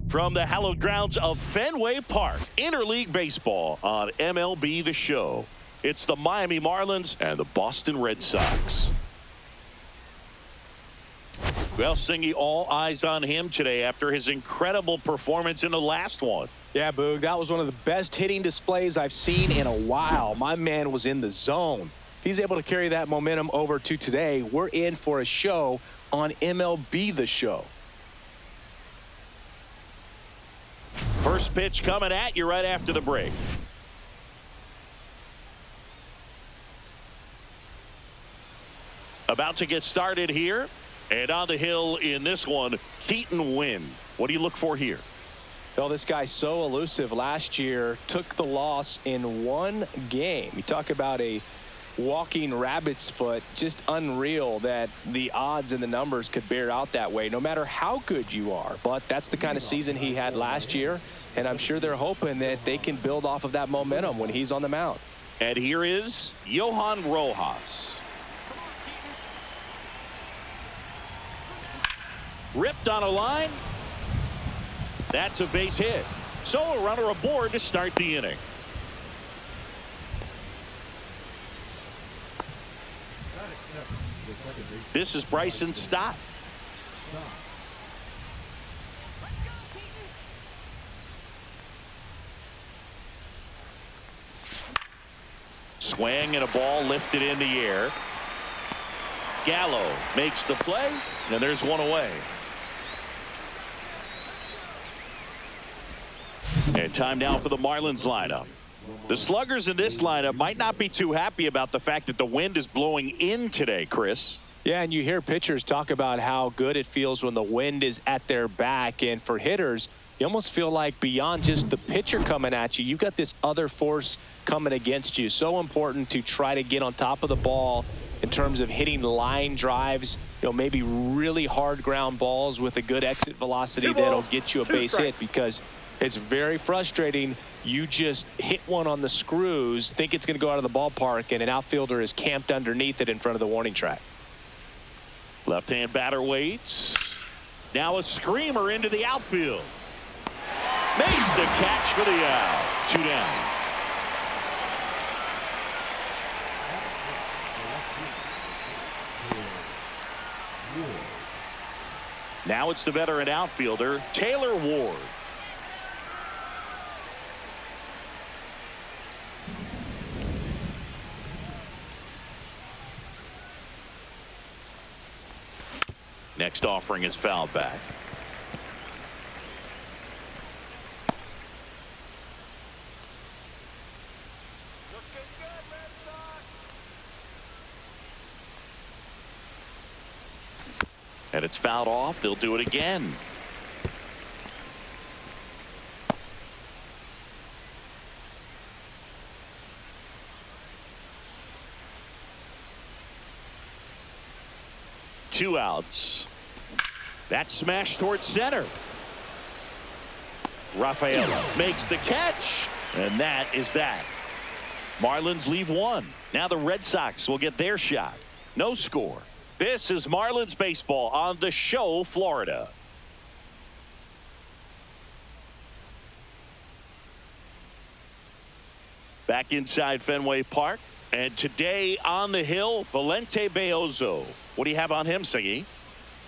From the hallowed grounds of Fenway Park, interleague baseball on MLB The Show. It's the Miami Marlins and the Boston Red Sox. Well, Singy, all eyes on him today after his incredible performance in the last one. Yeah, Boog, that was one of the best hitting displays I've seen in a while. My man was in the zone. If he's able to carry that momentum over to today, we're in for a show on MLB The Show. First pitch coming at you right after the break. About to get started here. And on the hill in this one, Keaton Winn. What do you look for here? Well, this guy's so elusive. Last year, took the loss in one game. You talk about a walking rabbit's foot. Just unreal that the odds and the numbers could bear out that way, no matter how good you are. But that's the kind of season he had last year, and I'm sure they're hoping that they can build off of that momentum when he's on the mound. And here is Johan Rojas. Ripped on a line. That's a base hit. So a runner aboard to start the inning. This is Bryson Stott. Swing and a ball lifted in the air. Gallo makes the play, and there's one away. And time now for the Marlins lineup. The sluggers in this lineup might not be too happy about the fact that the wind is blowing in today, Chris. Yeah, and you hear pitchers talk about how good it feels when the wind is at their back. And for hitters, you almost feel like beyond just the pitcher coming at you, you've got this other force coming against you. So important to try to get on top of the ball in terms of hitting line drives, maybe really hard ground balls with a good exit velocity that'll get you a base hit, because it's very frustrating. You just hit one on the screws, think it's going to go out of the ballpark, and an outfielder is camped underneath it in front of the warning track. Left-hand batter waits. Now a screamer into the outfield. Makes the catch for the out. 2 down. Now it's the veteran outfielder, Taylor Ward. Next offering is fouled back. And it's fouled off. They'll do it again. Two outs. That smash towards center. Rafaela makes the catch, and that is that. Marlins leave one. Now the Red Sox will get their shot. No score. This is Marlins baseball on The Show, Florida. Back inside Fenway Park. And today on the hill, Valente Beozo. What do you have on him, Siggy?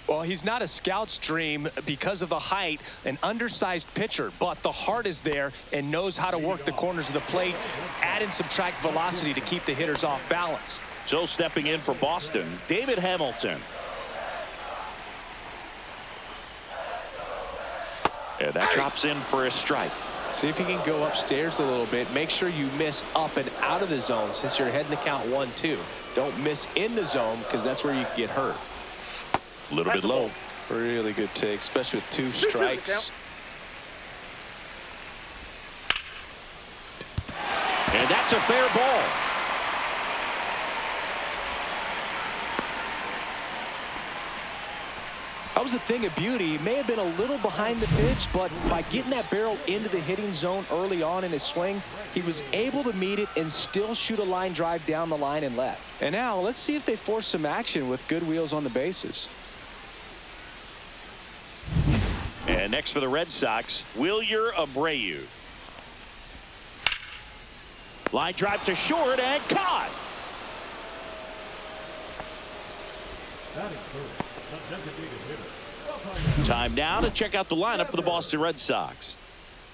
Well, he's not a scout's dream because of the height, an undersized pitcher, but the heart is there and knows how to work the corners of the plate, add and subtract velocity to keep the hitters off balance. So stepping in for Boston, David Hamilton. And that drops in for a strike. See if you can go upstairs a little bit. Make sure you miss up and out of the zone since you're heading to count 1-2. Don't miss in the zone because that's where you can get hurt. A little bit low. Really good take, especially with 2 strikes. And that's a fair ball. That was a thing of beauty. He may have been a little behind the pitch, but by getting that barrel into the hitting zone early on in his swing, he was able to meet it and still shoot a line drive down the line and left. And now let's see if they force some action with good wheels on the bases. And next for the Red Sox, Wilyer Abreu. Line drive to short and caught. Time now to check out the lineup for the Boston Red Sox.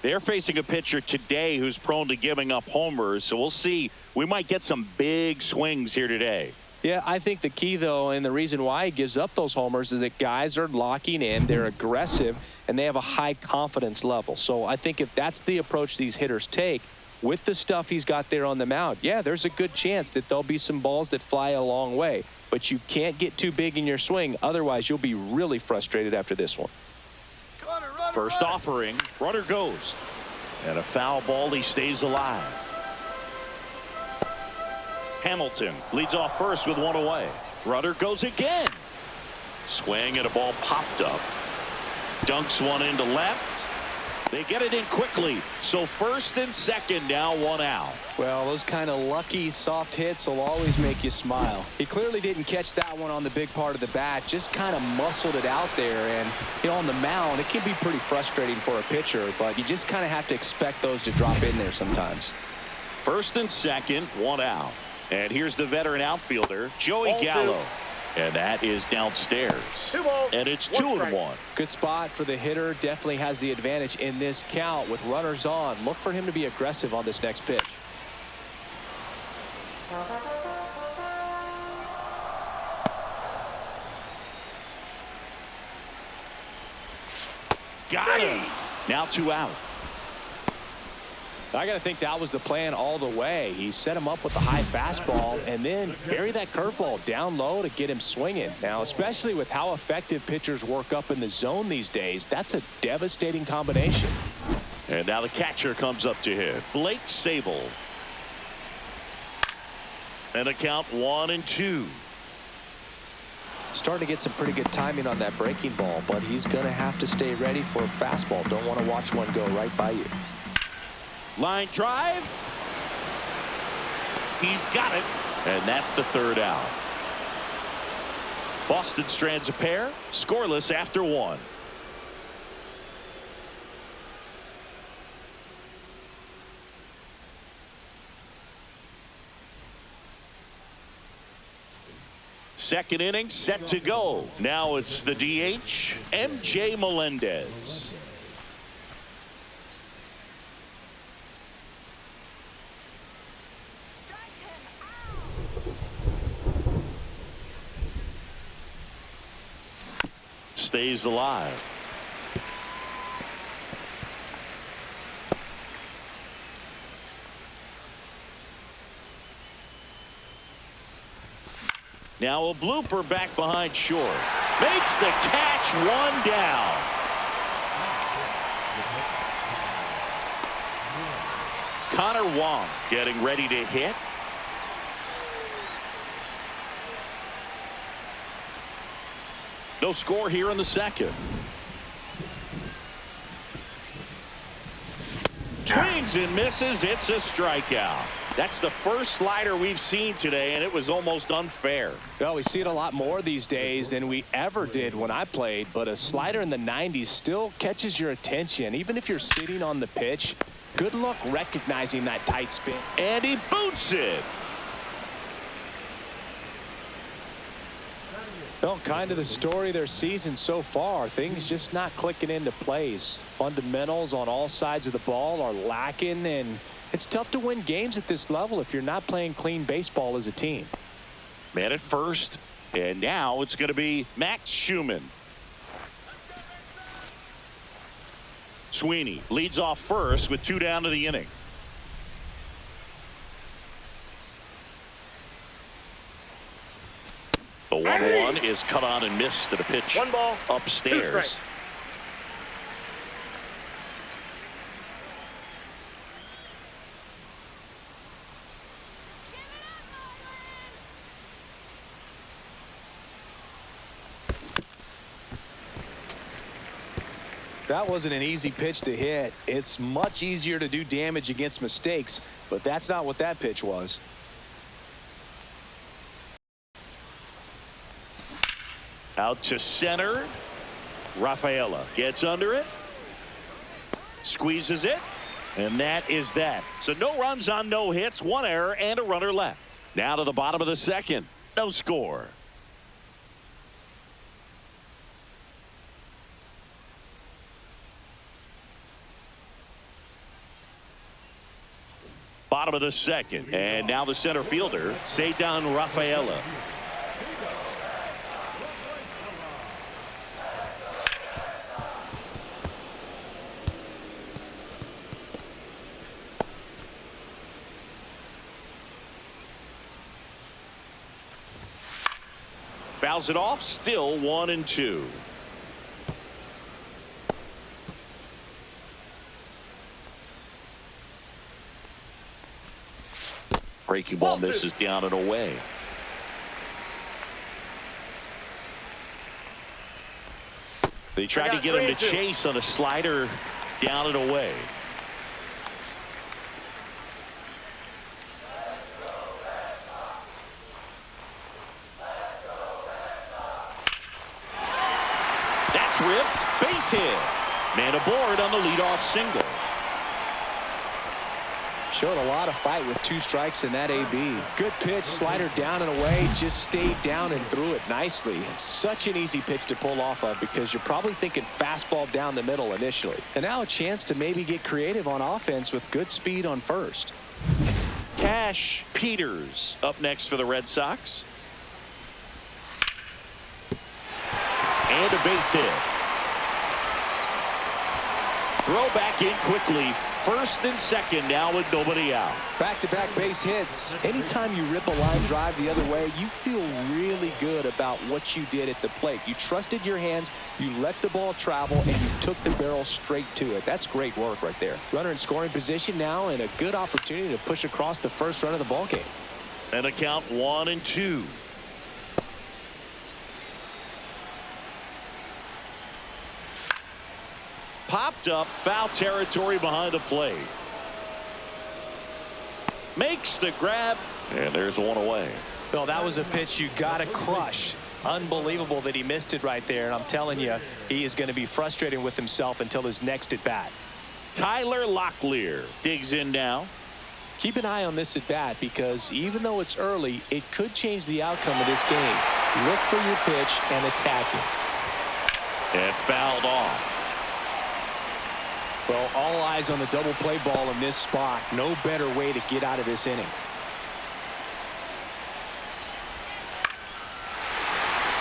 They're facing a pitcher today who's prone to giving up homers, so we'll see. We might get some big swings here today. Yeah, I think the key, though, and the reason why he gives up those homers is that guys are locking in, they're aggressive, and they have a high confidence level. So I think if that's the approach these hitters take, with the stuff he's got there on the mound, yeah, there's a good chance that there'll be some balls that fly a long way. But you can't get too big in your swing, otherwise you'll be really frustrated after this one. First offering, runner goes. And a foul ball, he stays alive. Hamilton leads off first with one away. Runner goes again. Swing and a ball popped up. Dunks one into left. They get it in quickly. So first and second, now one out. Well, those kind of lucky soft hits will always make you smile. He clearly didn't catch that one on the big part of the bat, just kind of muscled it out there. And, you know, on the mound, it can be pretty frustrating for a pitcher, but you just kind of have to expect those to drop in there sometimes. First and second, one out. And here's the veteran outfielder, Joey Gallo. And that is downstairs. And it's 2-1. Good spot for the hitter. Definitely has the advantage in this count with runners on. Look for him to be aggressive on this next pitch. Got him. Now 2 out. I got to think that was the plan all the way. He set him up with the high fastball and then bury that curveball down low to get him swinging. Now, especially with how effective pitchers work up in the zone these days, that's a devastating combination. And now the catcher comes up to hit, Blake Sable. And a count 1-2. Starting to get some pretty good timing on that breaking ball, but he's going to have to stay ready for a fastball. Don't want to watch one go right by you. Line drive. He's got it. And that's the 3rd out. Boston strands a pair, scoreless after 1. Second inning set to go. Now it's the DH, MJ Melendez. Stays alive. Now a blooper back behind short. Makes the catch, 1 down. Connor Wong getting ready to hit. No score here in the second. Swings and misses. It's a strikeout. That's the first slider we've seen today, and it was almost unfair. Well, we see it a lot more these days than we ever did when I played, but a slider in the 90s still catches your attention. Even if you're sitting on the pitch, good luck recognizing that tight spin. And he boots it. Well, kind of the story of their season so far. Things just not clicking into place. Fundamentals on all sides of the ball are lacking, and it's tough to win games at this level if you're not playing clean baseball as a team. Man at first, and now it's going to be Max Schumann. Sweeney leads off first with 2 down to the inning. The 1-1 is cut on and missed to the pitch. 1 ball, upstairs. 2 strikes. That wasn't an easy pitch to hit. It's much easier to do damage against mistakes, but that's not what that pitch was. Out to center. Rafaela gets under it. Squeezes it. And that is that. So no runs on no hits, one error, and a runner left. Now to the bottom of the second. No score. Bottom of the second. And now the center fielder, Cedar Rafaela. Fouls it off, still 1-2. Breaking ball misses down and away. They tried to get him to chase on a slider down and away. That's ripped. Base hit. Man aboard on the leadoff single. Showed a lot of fight with 2 strikes in that AB. Good pitch, slider down and away, just stayed down and threw it nicely. It's such an easy pitch to pull off of because you're probably thinking fastball down the middle initially. And now a chance to maybe get creative on offense with good speed on first. Cash Peters up next for the Red Sox. And a base hit. Throw back in quickly. First and second now with nobody out. Back-to-back base hits. Anytime you rip a line drive the other way, you feel really good about what you did at the plate. You trusted your hands, you let the ball travel, and you took the barrel straight to it. That's great work right there. Runner in scoring position now, and a good opportunity to push across the first run of the ball game. And a count 1-2. Popped up, foul territory behind the plate. Makes the grab, and there's one away. Well, that was a pitch you got to crush. Unbelievable that he missed it right there, and I'm telling you, he is going to be frustrated with himself until his next at bat. Tyler Locklear digs in now. Keep an eye on this at bat because even though it's early, it could change the outcome of this game. Look for your pitch and attack it. And fouled off. Well, all eyes on the double play ball in this spot. No better way to get out of this inning.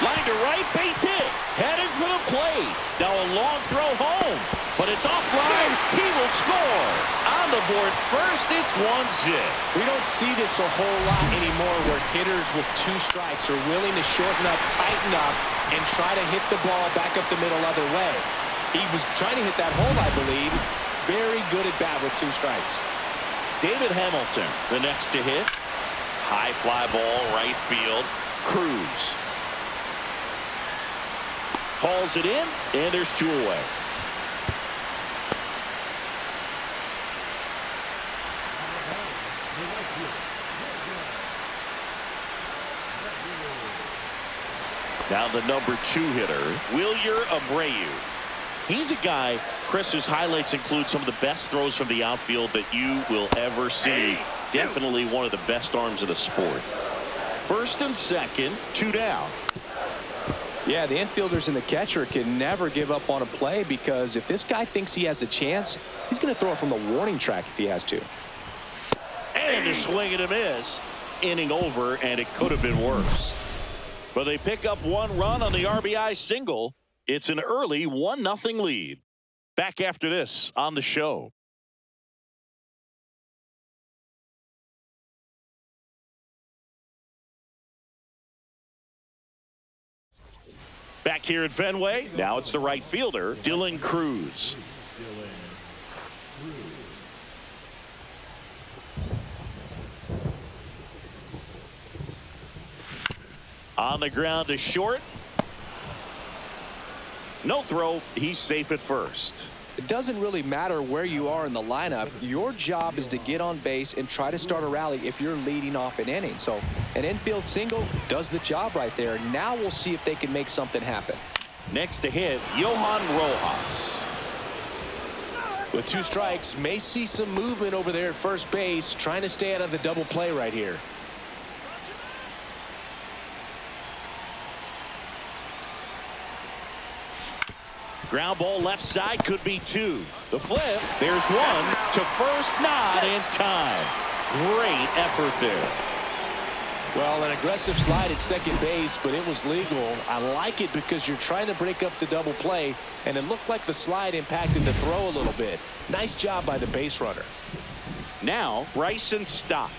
Line to right, base hit. Headed for the plate. Now a long throw home. But it's offline. He will score. On the board first, it's 1-0. We don't see this a whole lot anymore where hitters with 2 strikes are willing to shorten up, tighten up, and try to hit the ball back up the middle other way. He was trying to hit that hole, I believe. Very good at bat with 2 strikes. David Hamilton, the next to hit. High fly ball, right field. Cruz. Hauls it in, and there's 2 away. Now the number 2 hitter, Wilyer Abreu. He's a guy, Chris's highlights include some of the best throws from the outfield that you will ever see. Definitely one of the best arms of the sport. First and second, 2 down. Yeah, the infielders and the catcher can never give up on a play because if this guy thinks he has a chance, he's going to throw it from the warning track if he has to. And a swing and a miss. Inning over, and it could have been worse. But they pick up 1 run on the RBI single. It's an early 1-0 lead. Back after this on the show. Back here at Fenway, now it's the right fielder, Dylan Cruz. On the ground to short. No throw. He's safe at first. It doesn't really matter where you are in the lineup. Your job is to get on base and try to start a rally if you're leading off an inning. So an infield single does the job right there. Now we'll see if they can make something happen. Next to hit, Johan Rojas. With 2 strikes, may see some movement over there at first base, trying to stay out of the double play right here. Ground ball left side, could be 2. The flip, there's 1 to first, not in time. Great effort there. Well, an aggressive slide at second base, but it was legal. I like it because you're trying to break up the double play, and it looked like the slide impacted the throw a little bit. Nice job by the base runner. Now, Bryson Stott.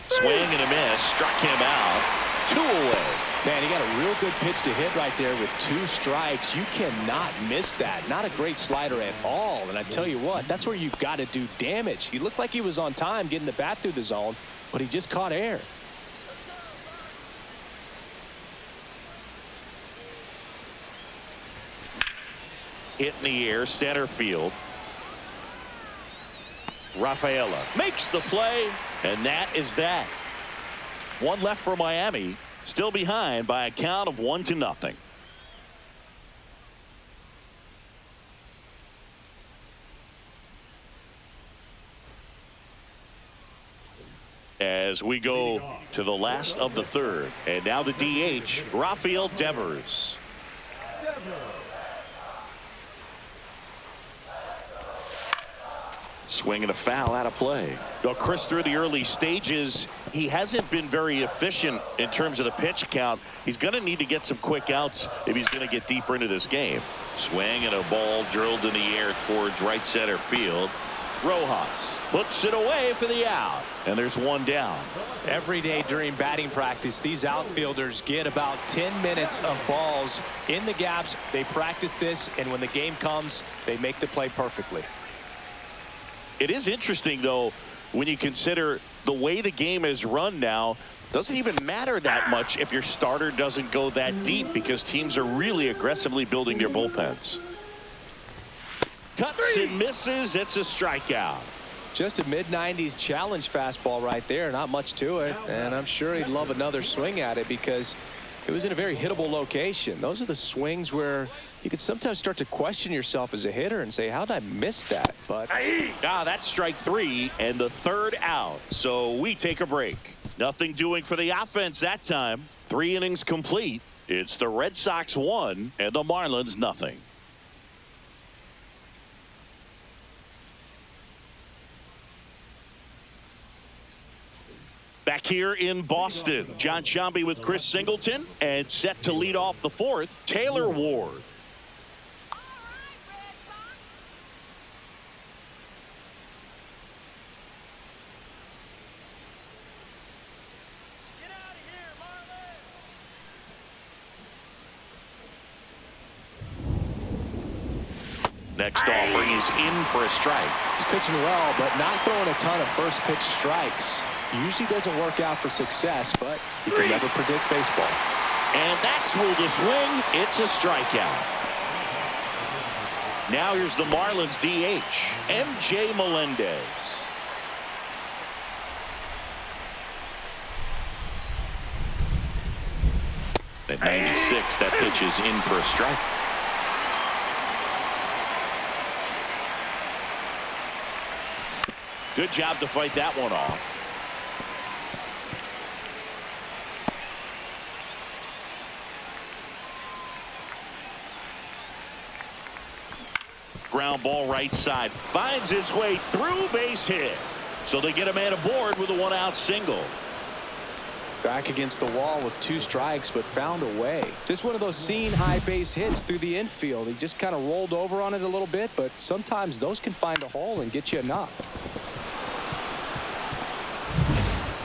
Swing and a miss, struck him out. 2 away. Man, he got a real good pitch to hit right there with 2 strikes. You cannot miss that. Not a great slider at all. And I tell you what, that's where you've got to do damage. He looked like he was on time getting the bat through the zone, but he just caught air. Hit in the air, center field. Rafaela makes the play, and that is that. 1 left for Miami. Still behind by a count of 1-0. As we go to the last of the 3rd, and now the DH, Rafael Devers. Swing and a foul out of play. Well, Chris, through the early stages, he hasn't been very efficient in terms of the pitch count. He's going to need to get some quick outs if he's going to get deeper into this game. Swing and a ball drilled in the air towards right center field. Rojas puts it away for the out, and there's 1 down. Every day during batting practice, these outfielders get about 10 minutes of balls in the gaps. They practice this, and when the game comes, they make the play perfectly. It is interesting, though, when you consider the way the game is run now. Doesn't even matter that much if your starter doesn't go that deep, because teams are really aggressively building their bullpens. Cuts and misses. It's a strikeout. Just a mid-90s challenge fastball right there. Not much to it, and I'm sure he'd love another swing at it because it was in a very hittable location. Those are the swings where you can sometimes start to question yourself as a hitter and say, how did I miss that? But that's strike 3 and the 3rd out. So we take a break. Nothing doing for the offense that time. 3 innings complete. It's the Red Sox 1 and the Marlins nothing. Back here in Boston, John Sciambi with Chris Singleton, and set to lead off the 4th, Taylor Ward. Next offer, he's in for a strike. He's pitching well, but not throwing a ton of first pitch strikes. Usually doesn't work out for success, but you can never predict baseball. And that's where the swing. It's a strikeout. Now here's the Marlins DH, MJ Melendez. At 96, that pitch is in for a strike. Good job to fight that one off. Ground ball right side. Finds its way through, base hit. So they get a man aboard with a 1-out single. Back against the wall with 2 strikes, but found a way. Just one of those seen high base hits through the infield. He just kind of rolled over on it a little bit, but sometimes those can find a hole and get you a knock.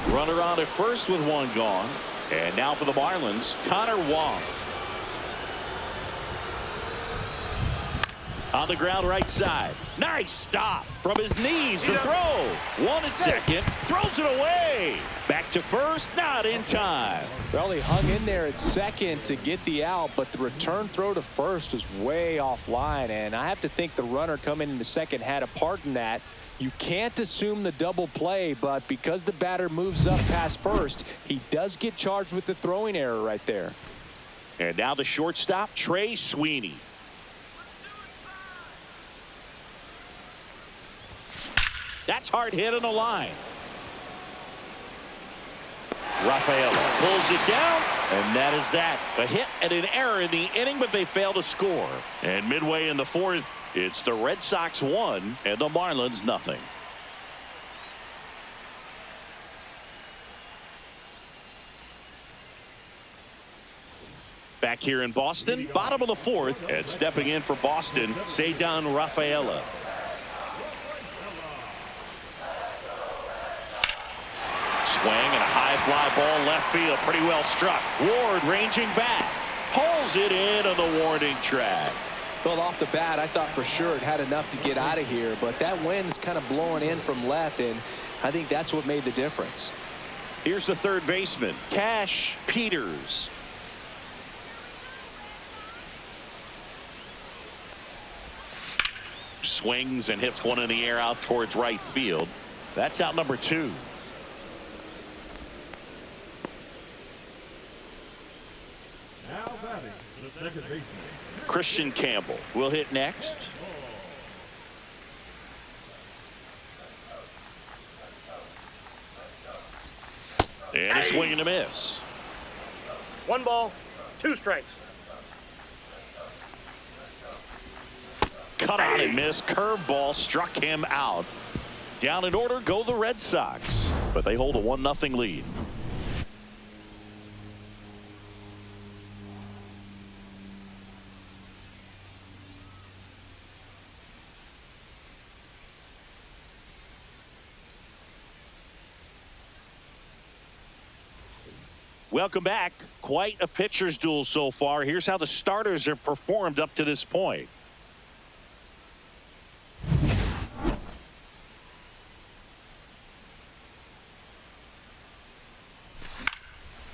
Runner on at first with 1 gone. And now for the Marlins, Connor Wong. On the ground right side. Nice stop from his knees. The throw. 1 at second. Throws it away. Back to first. Not in time. Well, he hung in there at second to get the out, but the return throw to first was way offline. And I have to think the runner coming in the second had a part in that. You can't assume the double play, but because the batter moves up past first, he does get charged with the throwing error right there. And now the shortstop, Trey Sweeney. That's hard hit on the line. Rafaela pulls it down, and that is that. A hit and an error in the inning, but they fail to score. And midway in the fourth, it's the Red Sox 1 and the Marlins nothing. Back here in Boston, bottom of the fourth, and stepping in for Boston, Ceddanne Rafaela. Swing and a high fly ball left field, pretty well struck. Ward ranging back, pulls it in on the warning track. Well, off the bat, I thought for sure it had enough to get out of here, but that wind's kind of blowing in from left, and I think that's what made the difference. Here's the third baseman, Cash Peters. Swings and hits one in the air out towards right field. That's out number 2. Now batting the second baseman, Christian Campbell will hit next. And a swing and a miss. 1 ball, 2 strikes. Cut on and miss. Curveball struck him out. Down in order go the Red Sox, but they hold a 1-0 lead. Welcome back. Quite a pitcher's duel so far. Here's how the starters have performed up to this point.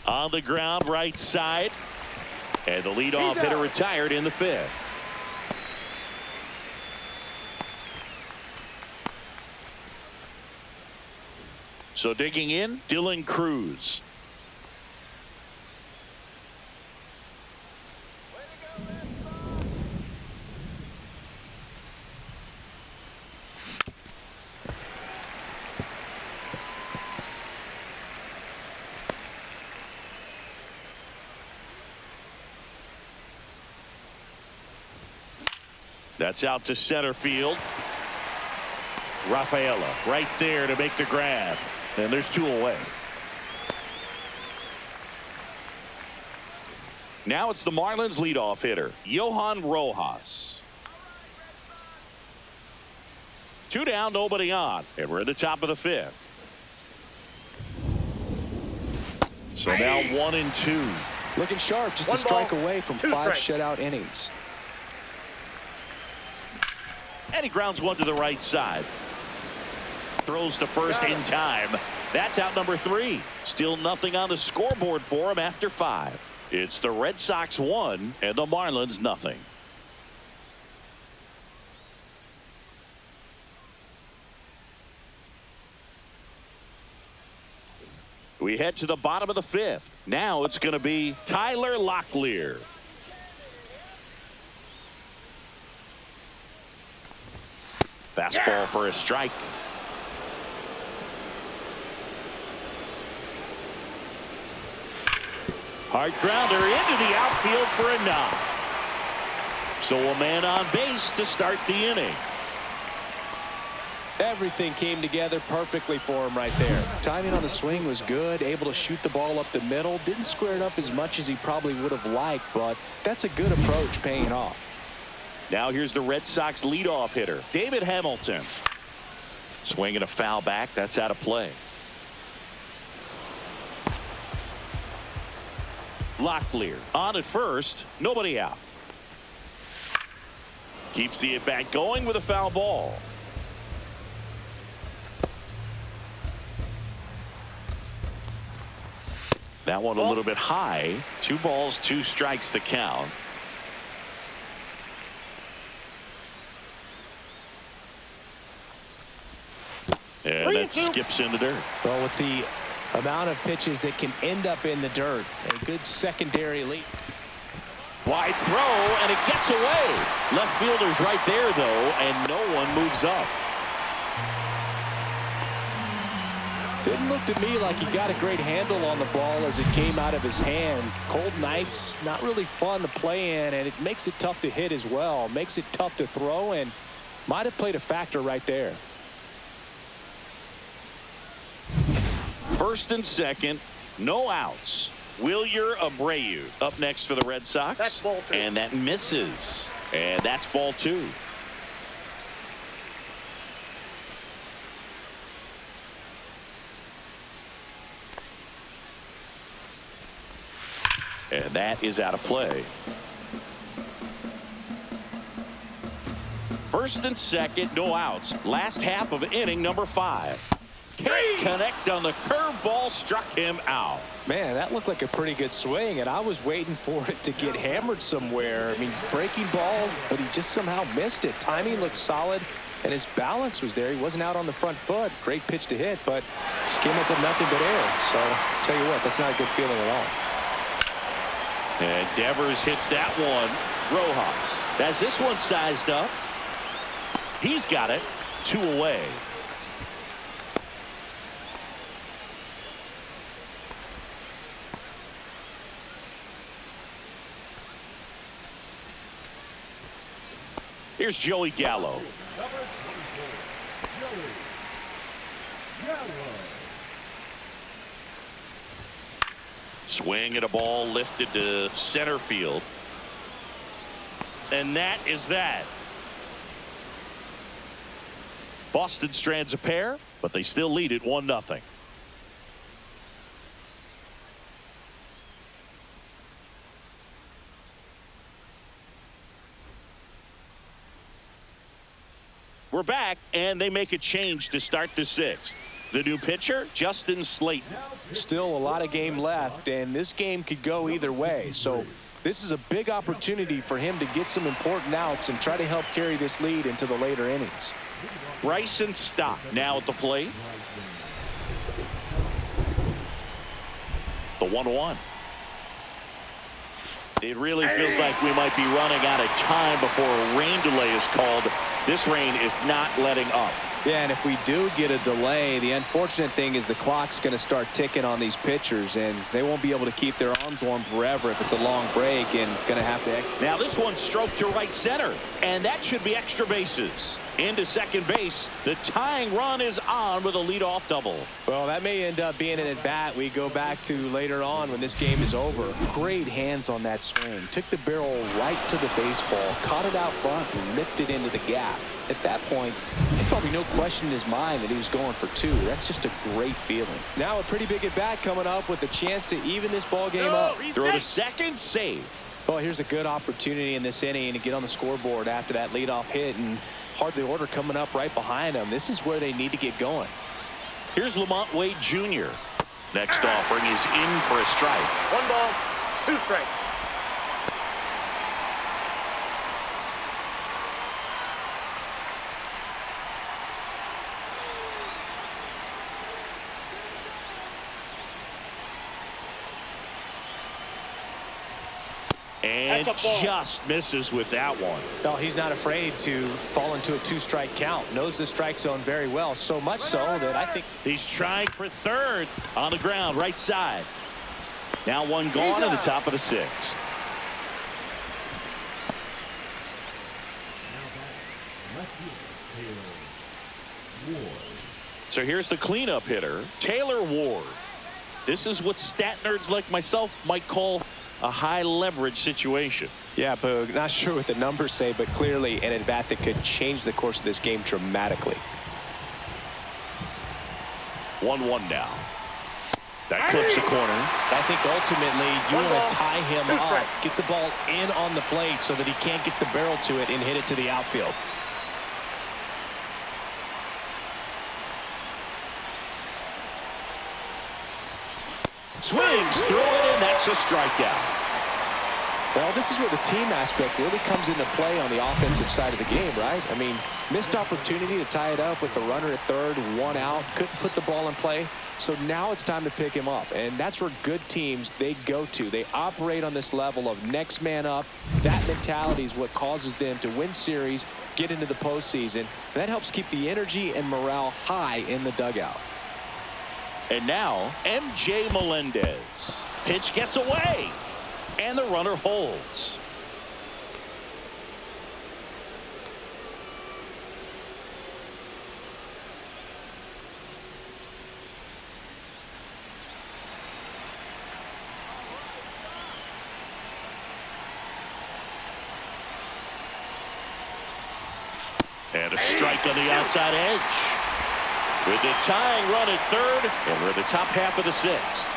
On the ground, right side. And the leadoff hitter retired in the 5th. So digging in, Dylan Cruz. That's out to center field. Rafaela right there to make the grab. And there's 2 away. Now it's the Marlins leadoff hitter, Johan Rojas. 2 down, nobody on. And we're at the top of the 5th. So now 1 and 2. Looking sharp, just a 1 strike ball, away from 2 5 strikes. shutout innings. And he grounds one to the right side. Throws to first in time. That's out number 3. Still nothing on the scoreboard for him after 5. It's the Red Sox 1 and the Marlins nothing. We head to the bottom of the 5th. Now it's going to be Tyler Locklear. Fastball for a strike. Hard grounder into the outfield for a knock. So a man on base to start the inning. Everything came together perfectly for him right there. Timing on the swing was good, able to shoot the ball up the middle. Didn't square it up as much as he probably would have liked, but that's a good approach paying off. Now here's the Red Sox leadoff hitter, David Hamilton. Swinging a foul back. That's out of play. Locklear on at first. Nobody out. Keeps the at-bat going with a foul ball. That one a little bit high. 2 balls, 2 strikes the count. And that skips in the dirt. Well, with the amount of pitches that can end up in the dirt, a good secondary lead. Wide throw, and it gets away. Left fielder's right there, though, and no one moves up. Didn't look to me like he got a great handle on the ball as it came out of his hand. Cold nights, not really fun to play in, and it makes it tough to hit as well. Makes it tough to throw, and might have played a factor right there. First and second, no outs. Wilyer Abreu up next for the Red Sox. That's ball 2. And that misses. And that's ball 2. And that is out of play. First and second, no outs. Last half of inning number 5. Can't connect on the curveball, struck him out. Man, that looked like a pretty good swing, and I was waiting for it to get hammered somewhere. I mean, breaking ball, but he just somehow missed it. Timing looked solid, and his balance was there. He wasn't out on the front foot. Great pitch to hit, but just came up with nothing but air. So, tell you what, that's not a good feeling at all. And Devers hits that one. Rojas has this one sized up. He's got it. 2 away. Here's Joey Gallo. Number 24, Joey Gallo. Swing at a ball lifted to center field. And that is that. Boston strands a pair, but they still lead it 1-0. We're back, and they make a change to start the 6th. The new pitcher, Justin Slayton. Still a lot of game left, and this game could go either way. So this is a big opportunity for him to get some important outs and try to help carry this lead into the later innings. Bryson Stott now at the plate. The 1-1. It really feels like we might be running out of time before a rain delay is called. This rain is not letting up. Yeah, and if we do get a delay, the unfortunate thing is the clock's going to start ticking on these pitchers, and they won't be able to keep their arms warm forever if it's a long break, and going to have to. Now this one stroked to right center, and that should be extra bases. Into second base, the tying run is on with a leadoff double. Well, that may end up being an at-bat we go back to later on when this game is over. Great hands on that swing. Took the barrel right to the baseball, caught it out front, and ripped it into the gap. At that point, there's probably no question in his mind that he was going for 2. That's just a great feeling. Now a pretty big at-bat coming up with a chance to even this ball game up. Throw to second, save. Well, here's a good opportunity in this inning to get on the scoreboard after that leadoff hit, and hardly order coming up right behind them. This is where they need to get going. Here's Lamont Wade Jr. Next offering is in for a strike. 1 ball, 2 strikes. And just misses with that one. No, he's not afraid to fall into a 2-strike count. Knows the strike zone very well, so much so that I think he's trying for third on the ground, right side. Now one gone in the top of the 6th. So here's the cleanup hitter, Taylor Ward. This is what stat nerds like myself might call a high leverage situation. Yeah, Boog, not sure what the numbers say, but clearly an at-bat that could change the course of this game dramatically. 1-1 now. That clips the corner. I think ultimately you want to tie him up, get the ball in on the plate so that he can't get the barrel to it and hit it to the outfield. Swings through it, and that's a strikeout. Well, this is where the team aspect really comes into play on the offensive side of the game, right? I mean, missed opportunity to tie it up with the runner at third, one out, couldn't put the ball in play. So now it's time to pick him up, and that's where good teams, they go to. They operate on this level of next man up. That mentality is what causes them to win series, get into the postseason. And that helps keep the energy and morale high in the dugout. And now, MJ Melendez. Pitch gets away, and the runner holds. And a strike on the outside edge. With the tying run at third, and we're in the top half of the sixth.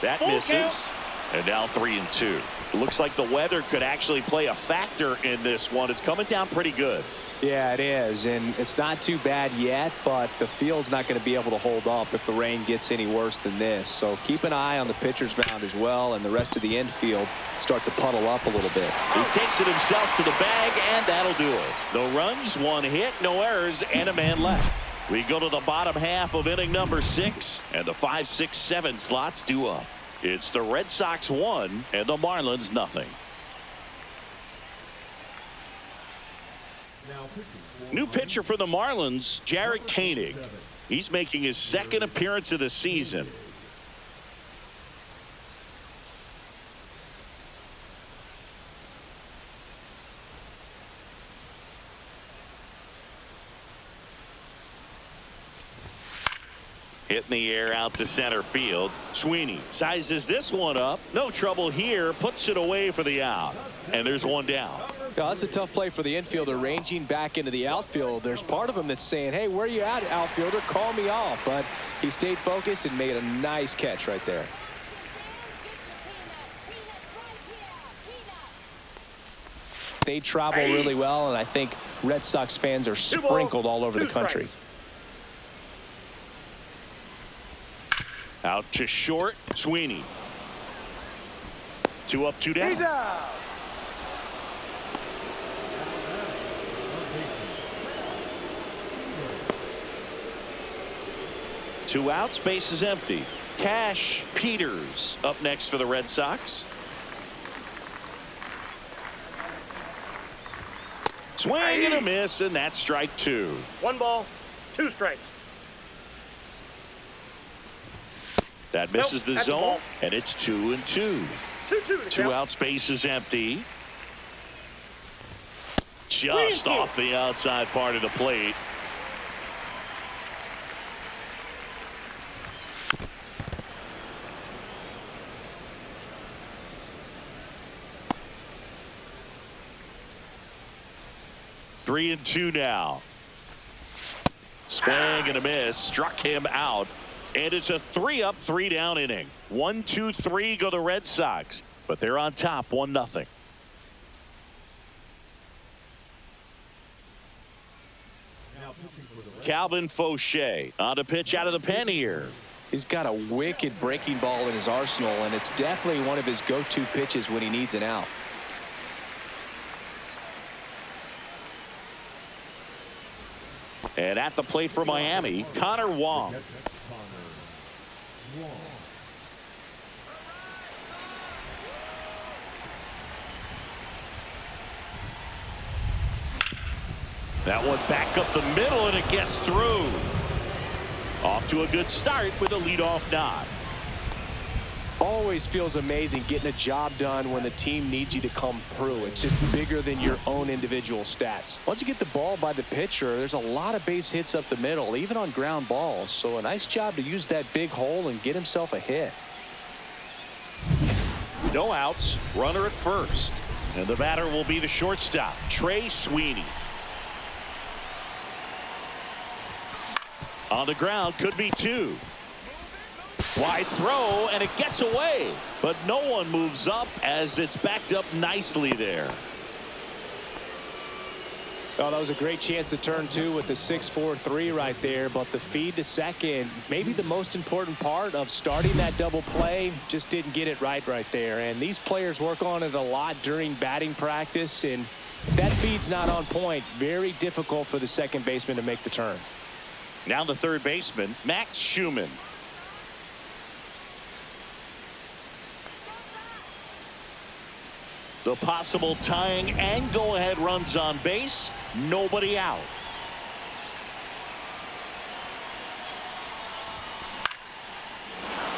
That misses. And now 3-2. It looks like the weather could actually play a factor in this one. It's coming down pretty good. Yeah, it is, and it's not too bad yet, but the field's not going to be able to hold up if the rain gets any worse than this. So keep an eye on the pitcher's mound as well, and the rest of the infield start to puddle up a little bit. He takes it himself to the bag, and that'll do it. No runs, one hit, no errors, and a man left. We go to the bottom half of inning number 6, and the 5, 6, 7 slots due up. It's the Red Sox 1 and the Marlins nothing. New pitcher for the Marlins, Jarred Koenig. He's making his second appearance of the season. Hitting the air out to center field. Sweeney sizes this one up. No trouble here. Puts it away for the out. And there's one down. Yeah, that's a tough play for the infielder, ranging back into the outfield. There's part of him that's saying, hey, where are you at, outfielder? Call me off. But he stayed focused and made a nice catch right there. They travel really well, and I think Red Sox fans are sprinkled all over the country. Out to short, Sweeney. 2 up, 2 down. He's out. Two outs, base is empty. Cash Peters up next for the Red Sox. Swing and a miss, and that's strike 2. 1 ball, 2 strikes. That misses the that's a zone, ball. and it's 2-2. 2-2. Two outs, base is empty. Just off the outside part of the plate. Three and 2 now. Swing and a miss. Struck him out. And it's a 3 up, 3 down inning. 1, 2, 3 go the Red Sox. But they're on top 1-0. Calvin Fauché on to pitch out of the pen here. He's got a wicked breaking ball in his arsenal, and it's definitely one of his go-to pitches when he needs an out. And at the plate for Miami, Connor Wong. That one back up the middle, and it gets through. Off to a good start with a leadoff nod. Always feels amazing getting a job done when the team needs you to come through. It's just bigger than your own individual stats. Once you get the ball by the pitcher, there's a lot of base hits up the middle, even on ground balls. So a nice job to use that big hole and get himself a hit. No outs, runner at first. And the batter will be the shortstop, Trey Sweeney. On the ground, could be 2. Wide throw, and it gets away. But no one moves up as it's backed up nicely there. Oh, that was a great chance to turn two with the 6-4-3 right there, but the feed to second, maybe the most important part of starting that double play, just didn't get it right there. And these players work on it a lot during batting practice, and if that feed's not on point, very difficult for the second baseman to make the turn. Now the third baseman, Max Schumann. The possible tying and go-ahead runs on base. Nobody out.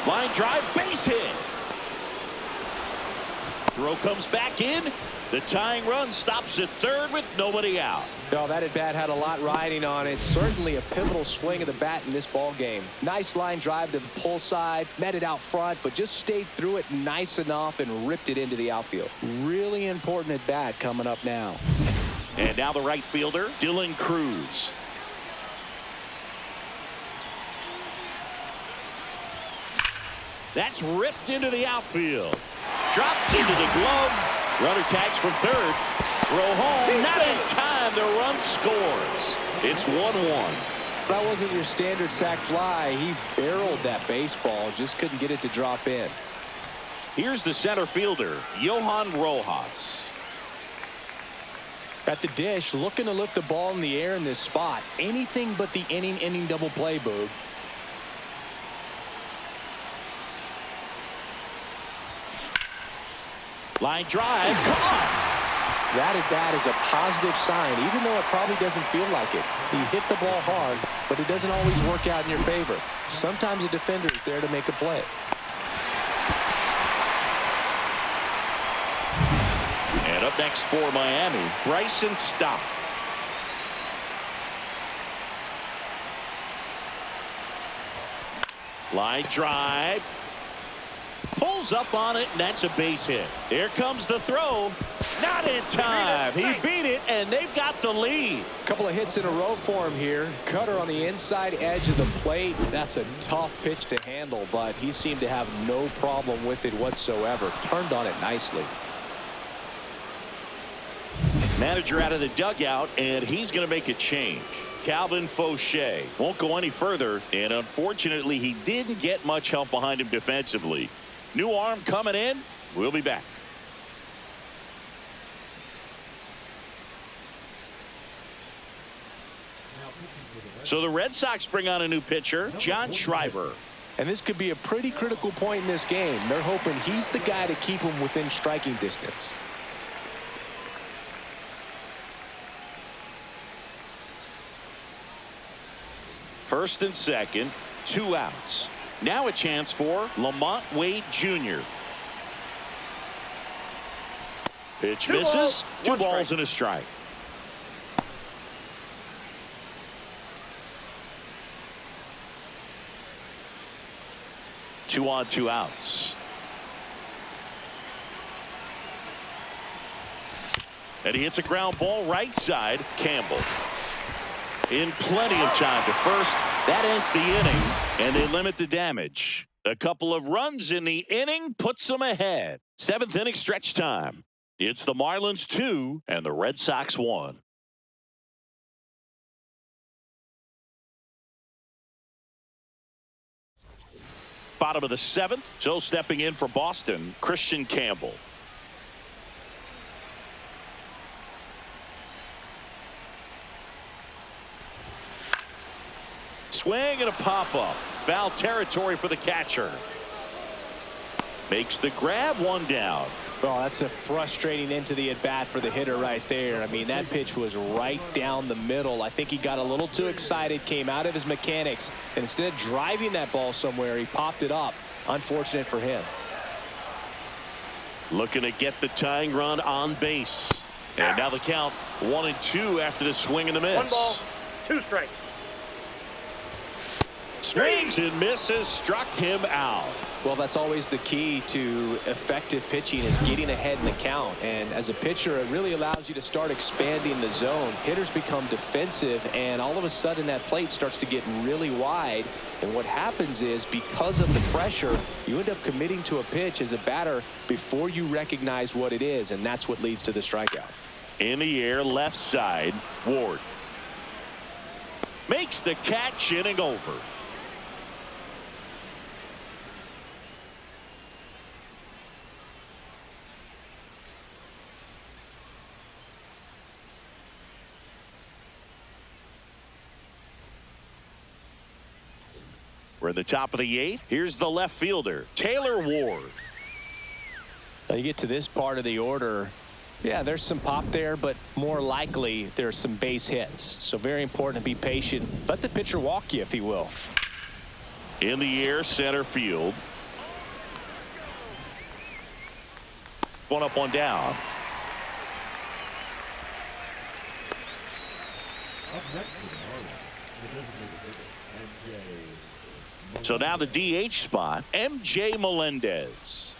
Line drive, base hit. Throw comes back in. The tying run stops at third with nobody out. Oh, that at bat had a lot riding on it. Certainly a pivotal swing of the bat in this ball game. Nice line drive to the pull side, met it out front, but just stayed through it nice enough and ripped it into the outfield. Really important at bat coming up now. And now the right fielder, Dylan Cruz. That's ripped into the outfield. Drops into the glove. Runner tags from third. Throw home. Not in time. The run scores. It's 1-1. That wasn't your standard sac fly. He barreled that baseball. Just couldn't get it to drop in. Here's the center fielder, Johan Rojas. At the dish, looking to lift the ball in the air in this spot. Anything but the inning double play, Boog. Line drive. Caught. That at bat is a positive sign, even though it probably doesn't feel like it. He hit the ball hard, but it doesn't always work out in your favor. Sometimes a defender is there to make a play. And up next for Miami, Bryson Stott. Line drive. Pulls up on it, and that's a base hit. Here comes the throw. Not in time. He beat it, and they've got the lead. A couple of hits in a row for him here. Cutter on the inside edge of the plate. That's a tough pitch to handle, but he seemed to have no problem with it whatsoever. Turned on it nicely. Manager out of the dugout, and he's going to make a change. Calvin Fauché won't go any further, and unfortunately, he didn't get much help behind him defensively. New arm coming in. We'll be back. So the Red Sox bring on a new pitcher, John Schreiber. And this could be a pretty critical point in this game. They're hoping he's the guy to keep him within striking distance. First and second, 2 outs. Now a chance for Lamont Wade Jr. Pitch misses. 2 balls and a strike. Two on, 2 outs. And he hits a ground ball right side. Campbell. In plenty of time to first. That ends the inning, and they limit the damage. A couple of runs in the inning puts them ahead. 7th inning stretch time. It's the Marlins 2 and the Red Sox 1. Bottom of the 7th. So stepping in for Boston, Christian Campbell. Swing and a pop-up. Foul territory for the catcher. Makes the grab, 1 down. Well, that's a frustrating end to the at-bat for the hitter right there. I mean, that pitch was right down the middle. I think he got a little too excited, came out of his mechanics, and instead of driving that ball somewhere, he popped it up. Unfortunate for him. Looking to get the tying run on base. And now the count 1-2 after the swing and the miss. 1 ball, 2 strikes. Swings and misses, struck him out. Well, that's always the key to effective pitching, is getting ahead in the count. And as a pitcher, it really allows you to start expanding the zone. Hitters become defensive, and all of a sudden that plate starts to get really wide. And what happens is, because of the pressure, you end up committing to a pitch as a batter before you recognize what it is, and that's what leads to the strikeout. In the air, left side, Ward. Makes the catch, inning over. We're in the top of the 8th. Here's the left fielder, Taylor Ward. Now you get to this part of the order. Yeah, there's some pop there, but more likely there's some base hits. So very important to be patient. Let the pitcher walk you, if he will. In the air, center field. One up, one down. Up next to the Marlins, the designated hitter, MJ. So now the DH spot, MJ Melendez.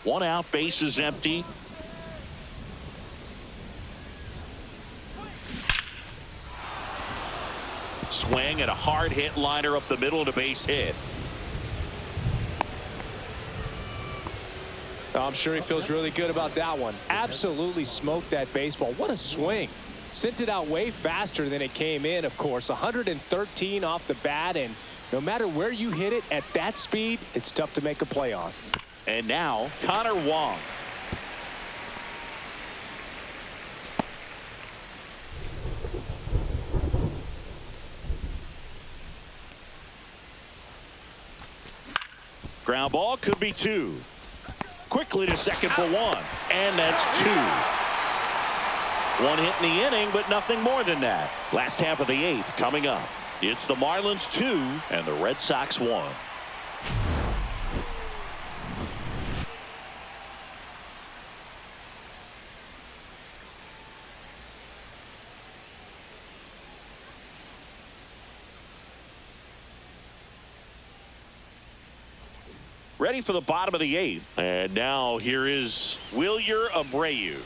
1 out, bases empty. Swing and a hard hit liner up the middle to base hit. I'm sure he feels really good about that one. Absolutely smoked that baseball. What a swing. Sent it out way faster than it came in, of course. 113 off the bat, and no matter where you hit it at that speed, it's tough to make a play on. And now Connor Wong. Ground ball, could be 2. Quickly to second for 1. And that's 2. 1 hit in the inning, but nothing more than that. Last half of the 8th coming up. It's the Marlins 2 and the Red Sox 1. Ready for the bottom of the 8th. And now here is Wilyer Abreu.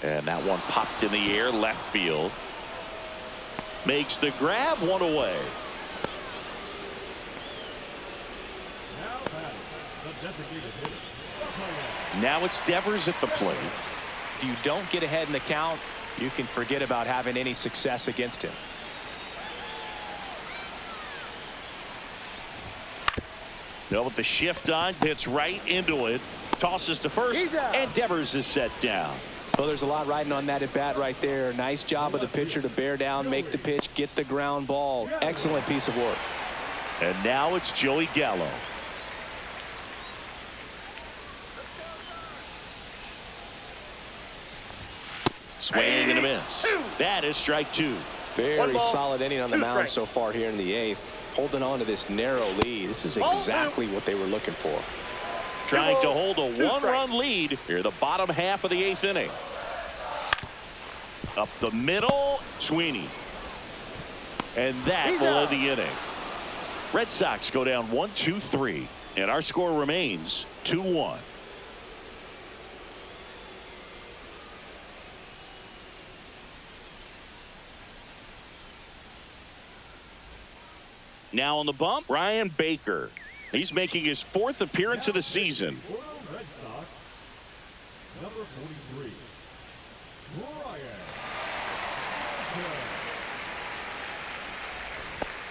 And that one popped in the air, left field. Makes the grab, 1 away. Now batting, the designated hitter. Now it's Devers at the plate. If you don't get ahead in the count, you can forget about having any success against him. Now with the shift on, hits right into it. Tosses to first, and Devers is set down. Well, there's a lot riding on that at bat right there. Nice job of the pitcher to bear down, make the pitch, get the ground ball. Excellent piece of work. And now it's Joey Gallo. Swing and a miss. That is strike 2. Very solid inning on the mound so far here in the 8th. Holding on to this narrow lead. This is exactly what they were looking for. Trying to hold a 1-run lead here the bottom half of the 8th inning. Up the middle, Sweeney. And that will end the inning. Red Sox go down 1-2-3. And our score remains 2-1. Now on the bump, Ryan Baker. He's making his 4th appearance of the season. Red Sox, number 43, Ryan.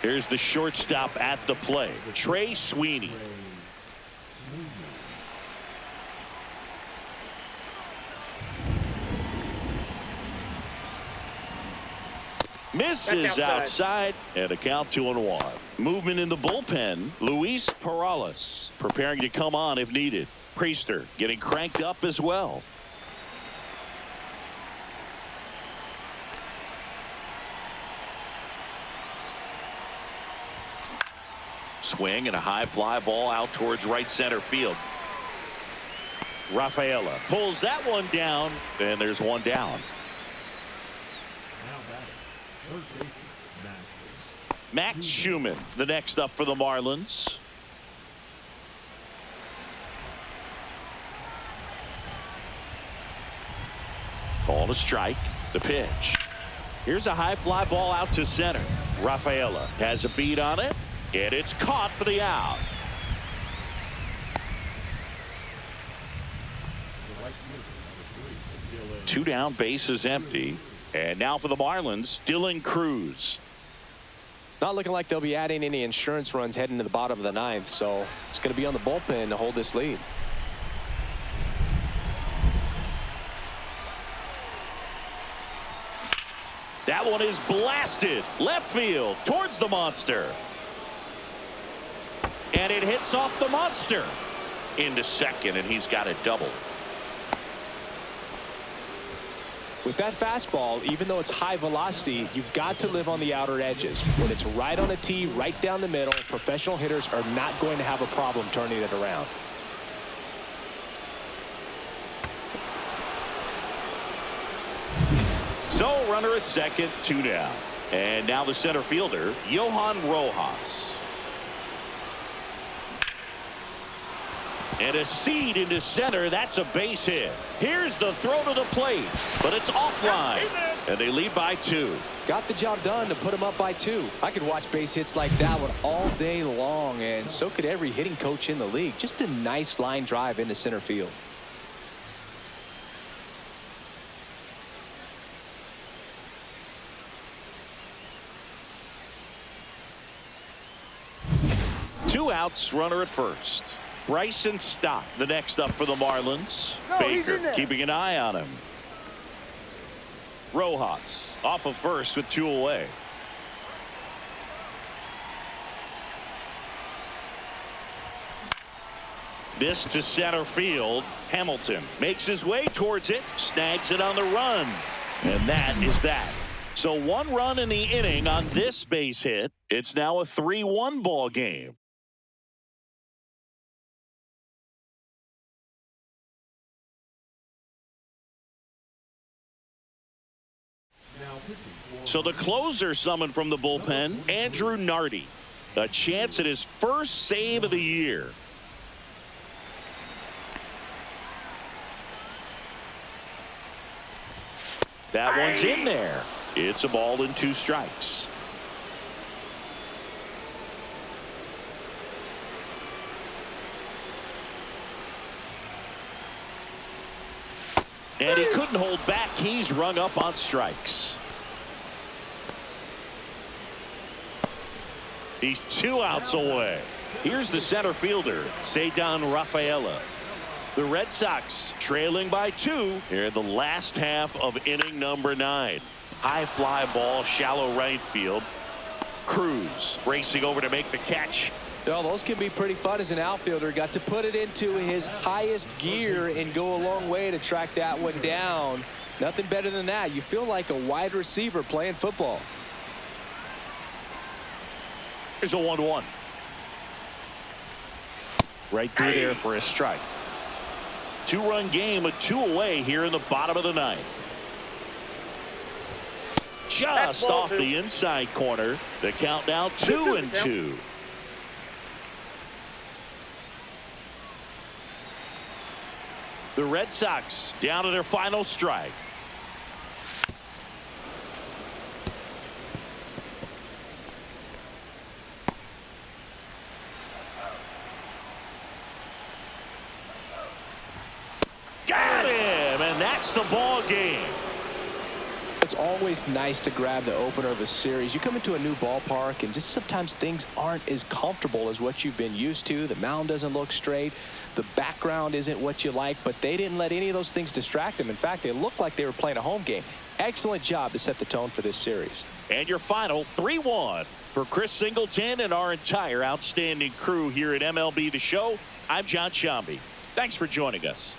Here's the shortstop at the plate, Trey Sweeney. Misses outside, and a count 2-1. Movement in the bullpen, Luis Perales preparing to come on if needed. Priester getting cranked up as well. Swing and a high fly ball out towards right center field. Rafaela pulls that one down, and there's one down. Max Schumann, the next up for the Marlins. Ball to strike. The pitch. Here's a high fly ball out to center. Rafaela has a beat on it. And it's caught for the out. Two down, bases empty. And now for the Marlins, Dylan Cruz. Not looking like they'll be adding any insurance runs heading to the bottom of the ninth, so it's going to be on the bullpen to hold this lead. That one is blasted left field towards the monster. And it hits off the monster into second, and he's got a double. With that fastball, even though it's high velocity, you've got to live on the outer edges. When it's right on a tee, right down the middle, professional hitters are not going to have a problem turning it around. So runner at second, 2 down. And now the center fielder, Johan Rojas. And a seed into center. That's a base hit. Here's the throw to the plate, but it's offline. And they lead by 2. Got the job done to put them up by 2. I could watch base hits like that one all day long, and so could every hitting coach in the league. Just a nice line drive into center field. Two outs, runner at first. Bryson Stott, the next up for the Marlins. No, he's in Baker there. keeping an eye on him. Rojas off of first with 2 away. This to center field. Hamilton makes his way towards it, snags it on the run. And that is that. So 1 run in the inning on this base hit. It's now a 3-1 ball game. So the closer summoned from the bullpen, Andrew Nardi. A chance at his first save of the year. That one's in there. It's a ball and 2 strikes. And he couldn't hold back. He's rung up on strikes. He's 2 outs away. Here's the center fielder, Ceddanne Rafaela. The Red Sox trailing by 2 here in the last half of inning number 9. High fly ball, shallow right field. Cruz racing over to make the catch. Well, those can be pretty fun as an outfielder. Got to put it into his highest gear and go a long way to track that one down. Nothing better than that. You feel like a wide receiver playing football. Here's a 1-1. Right through there for a strike. 2-run game with 2 away here in the bottom of the 9th. Just off the inside corner. The count now 2-2. The Red Sox down to their final strike. Got him, and that's the ball game. It's always nice to grab the opener of a series. You come into a new ballpark and just sometimes things aren't as comfortable as what you've been used to. The mound doesn't look straight. The background isn't what you like, but they didn't let any of those things distract them. In fact, they looked like they were playing a home game. Excellent job to set the tone for this series. And your final 3-1 for Chris Singleton and our entire outstanding crew here at MLB The Show. I'm John Shambi. Thanks for joining us.